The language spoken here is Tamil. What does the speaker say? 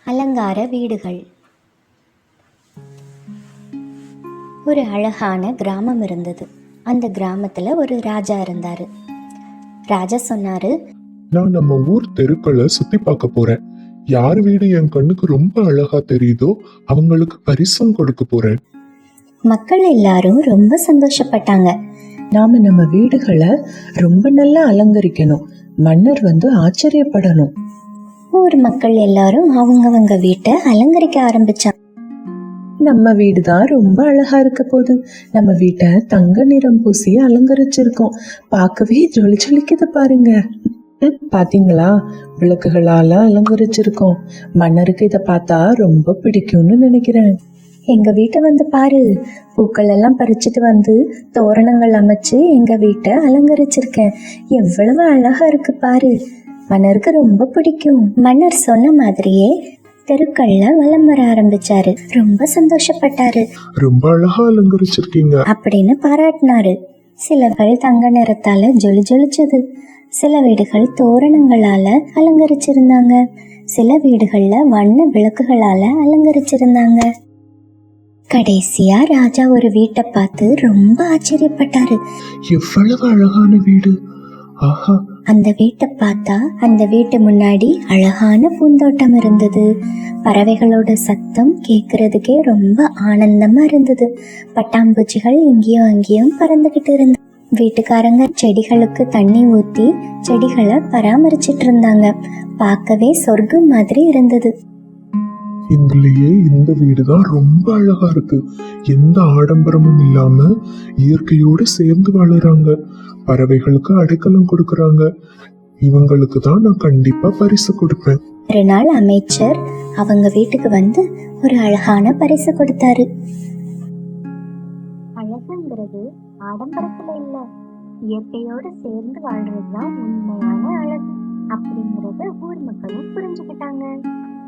அலங்கார வீடுகள். ஒரு அழகான கிராமம் இருந்தது. அந்த கிராமத்துல ஒரு ராஜா இருந்தாரு. ராஜா சொன்னாரு, நான் நம்ம ஊர் தெருக்களை சுத்தி பார்க்க போறேன். யார் வீடு என் கண்ணுக்கு ரொம்ப அழகா தெரியுதோ அவங்களுக்கு பரிசும் கொடுக்க போறேன். மக்கள் எல்லாரும் ரொம்ப சந்தோஷப்பட்டாங்க. நாம நம்ம வீடுகளை ரொம்ப நல்லா அலங்கரிக்கணும். மன்னர் ஆச்சரியப்படணும். ஊர் மக்கள் எல்லாரும் அவங்கவங்க வீட்டை அலங்கரிக்க ஆரம்பிச்சாங்க. நம்ம வீடு தான் ரொம்ப அழகா இருக்க போது. நம்ம வீட்டை தங்க நிறம் பூசி அலங்கரிச்சிருக்கோம். பார்க்கவே ஜொலி ஜொலிக்குது பாருங்க. பாத்தீங்களா, விளக்குகளால அலங்கரிச்சிருக்கோம். மன்னருக்கு இதை பார்த்தா ரொம்ப பிடிக்கும்னு நினைக்கிறேன். எங்க வீட்டை பாரு, பூக்கள் எல்லாம் பறிச்சுட்டு தோரணங்கள் அமைச்சு எங்க வீட்டை அலங்கரிச்சிருக்கேன். எவ்வளவு அழகா இருக்கு பாரு, மன்னருக்கு ரொம்ப பிடிக்கும். மன்னர் சொன்ன மாதிரியே தெருக்கள்ல வலம் வர ஆரம்பிச்சாரு. ரொம்ப சந்தோஷப்பட்டாரு. ரொம்ப அழகா அலங்கரிச்சிருக்கீங்க அப்படின்னு பாராட்டினாரு. சிலர்கள் தங்க நிறத்தால ஜொலி ஜொலிச்சது. சில வீடுகள் தோரணங்களால அலங்கரிச்சிருந்தாங்க. சில வீடுகள்ல வண்ண விளக்குகளால அலங்கரிச்சிருந்தாங்க. கடைசியா ராஜா ஒரு வீட்டை பார்த்து ரொம்ப ஆச்சரியப்பட்டாரு. எவ்வளவு அழகான வீடு! ஆஹா! அந்த வீட்டை பார்த்தா அந்த வீட்டு முன்னாடி அழகான பூந்தோட்டம் இருந்தது. பறவைகளோட சத்தம் கேட்கறதுக்கே ரொம்ப ஆனந்தமா இருந்தது. பட்டாம்பூச்சிகள் இங்கேயும் அங்கேயும் பறந்துகிட்டு இருந்தது. வீட்டுக்காரங்க செடிகளுக்கு தண்ணி ஊத்தி செடிகளை பராமரிச்சிட்டு இருந்தாங்க. பார்க்கவே சொர்க்கம் மாதிரி இருந்தது. இதுலயே இந்த வீடுதான் ரொம்ப அழகா இருக்கு. எந்த ஆடம்பரமும் இல்லாம இயற்கையோடு சேர்ந்து வாழுறாங்க. பறவைகளுக்கு அடைக்கலம் கொடுக்கறாங்க. இவங்களுக்கு தான் நான் கண்டிப்பா பரிசு கொடுப்பேன். ஒரு நாள் அமைச்சர் அவங்க வீட்டுக்கு ஒரு அழகான பரிசு கொடுத்தாரு. அழகுங்கிறது ஆடம்பரத்துல இல்ல, இயற்கையோடு சேர்ந்து வாழ்றதுதான் உண்மையான அழகு அப்படிங்கறத ஊர் மக்களும் புரிஞ்சுக்கிட்டாங்க.